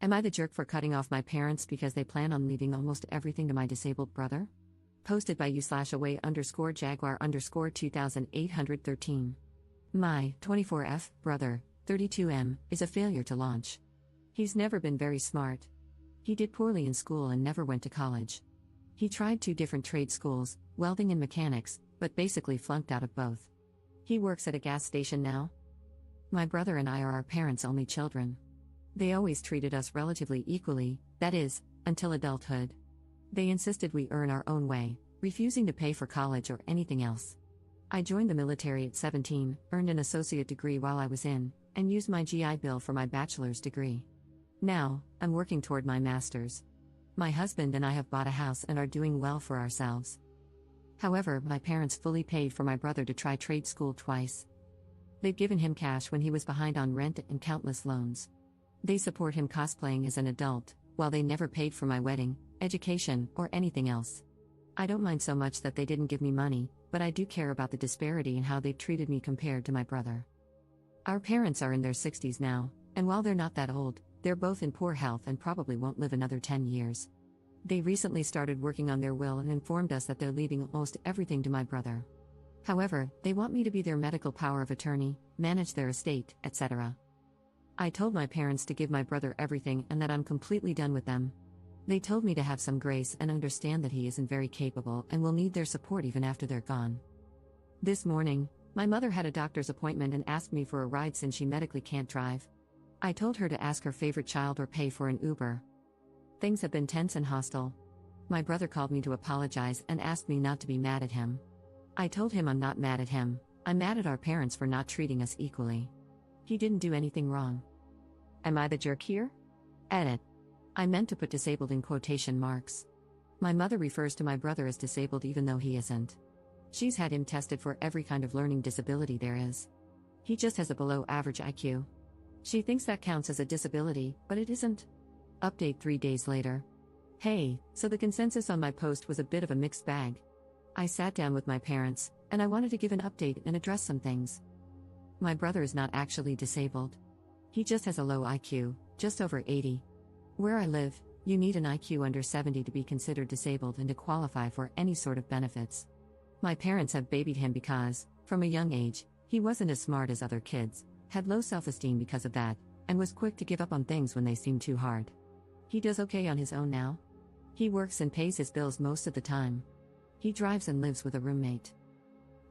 Am I the jerk for cutting off my parents because they plan on leaving almost everything to my disabled brother? Posted by u/away_jaguar_2813. My 24F brother, 32M, is a failure to launch. He's never been very smart. He did poorly in school and never went to college. He tried 2 different trade schools, welding and mechanics, but basically flunked out of both. He works at a gas station now. My brother and I are our parents' only children. They always treated us relatively equally, that is, until adulthood. They insisted we earn our own way, refusing to pay for college or anything else. I joined the military at 17, earned an associate degree while I was in, and used my GI Bill for my bachelor's degree. Now, I'm working toward my master's. My husband and I have bought a house and are doing well for ourselves. However, my parents fully paid for my brother to try trade school twice. They've given him cash when he was behind on rent and countless loans. They support him cosplaying as an adult, while they never paid for my wedding, education, or anything else. I don't mind so much that they didn't give me money, but I do care about the disparity in how they've treated me compared to my brother. Our parents are in their 60s now, and while they're not that old, they're both in poor health and probably won't live another 10 years. They recently started working on their will and informed us that they're leaving almost everything to my brother. However, they want me to be their medical power of attorney, manage their estate, etc. I told my parents to give my brother everything and that I'm completely done with them. They told me to have some grace and understand that he isn't very capable and will need their support even after they're gone. This morning, my mother had a doctor's appointment and asked me for a ride since she medically can't drive. I told her to ask her favorite child or pay for an Uber. Things have been tense and hostile. My brother called me to apologize and asked me not to be mad at him. I told him I'm not mad at him, I'm mad at our parents for not treating us equally. He didn't do anything wrong. Am I the jerk here? Edit. I meant to put disabled in quotation marks. My mother refers to my brother as disabled even though he isn't. She's had him tested for every kind of learning disability there is. He just has a below average IQ. She thinks that counts as a disability, but it isn't. Update 3 days later. Hey, so the consensus on my post was a bit of a mixed bag. I sat down with my parents, and I wanted to give an update and address some things. My brother is not actually disabled. He just has a low IQ, just over 80. Where I live, you need an IQ under 70 to be considered disabled and to qualify for any sort of benefits. My parents have babied him because, from a young age, he wasn't as smart as other kids, had low self-esteem because of that, and was quick to give up on things when they seemed too hard. He does okay on his own now. He works and pays his bills most of the time. He drives and lives with a roommate.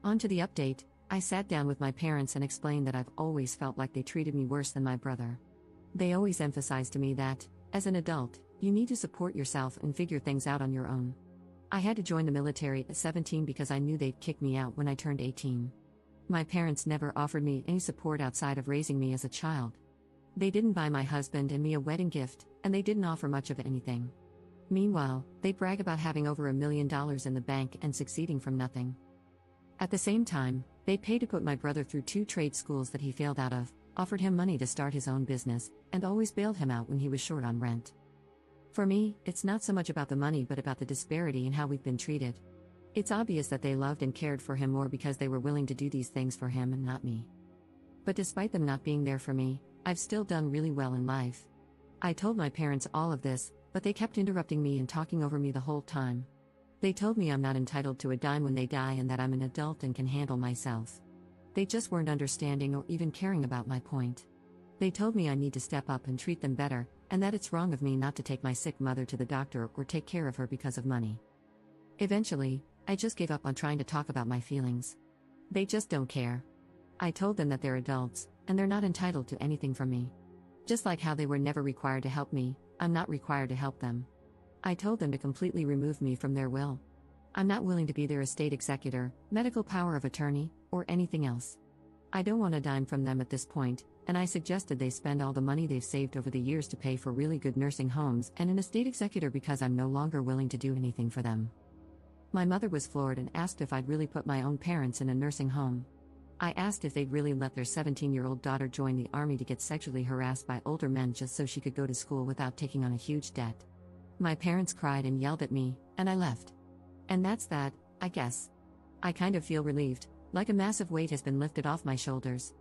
On to the update. I sat down with my parents and explained that I've always felt like they treated me worse than my brother. They always emphasized to me that, as an adult, you need to support yourself and figure things out on your own. I had to join the military at 17 because I knew they'd kick me out when I turned 18. My parents never offered me any support outside of raising me as a child. They didn't buy my husband and me a wedding gift, and they didn't offer much of anything. Meanwhile, they brag about having over $1 million in the bank and succeeding from nothing. At the same time, they paid to put my brother through 2 trade schools that he failed out of, offered him money to start his own business, and always bailed him out when he was short on rent. For me, it's not so much about the money but about the disparity in how we've been treated. It's obvious that they loved and cared for him more because they were willing to do these things for him and not me. But despite them not being there for me, I've still done really well in life. I told my parents all of this, but they kept interrupting me and talking over me the whole time. They told me I'm not entitled to a dime when they die and that I'm an adult and can handle myself. They just weren't understanding or even caring about my point. They told me I need to step up and treat them better, and that it's wrong of me not to take my sick mother to the doctor or take care of her because of money. Eventually, I just gave up on trying to talk about my feelings. They just don't care. I told them that they're adults, and they're not entitled to anything from me. Just like how they were never required to help me, I'm not required to help them. I told them to completely remove me from their will. I'm not willing to be their estate executor, medical power of attorney, or anything else. I don't want a dime from them at this point, and I suggested they spend all the money they've saved over the years to pay for really good nursing homes and an estate executor because I'm no longer willing to do anything for them. My mother was floored and asked if I'd really put my own parents in a nursing home. I asked if they'd really let their 17-year-old daughter join the army to get sexually harassed by older men just so she could go to school without taking on a huge debt. My parents cried and yelled at me, and I left. And that's that, I guess. I kind of feel relieved, like a massive weight has been lifted off my shoulders.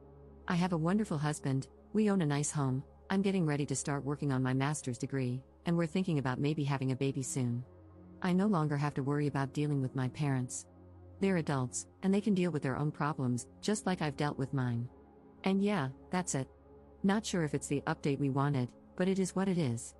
I have a wonderful husband, we own a nice home, I'm getting ready to start working on my master's degree, and we're thinking about maybe having a baby soon. I no longer have to worry about dealing with my parents. They're adults, and they can deal with their own problems, just like I've dealt with mine. And yeah, that's it. Not sure if it's the update we wanted, but it is what it is.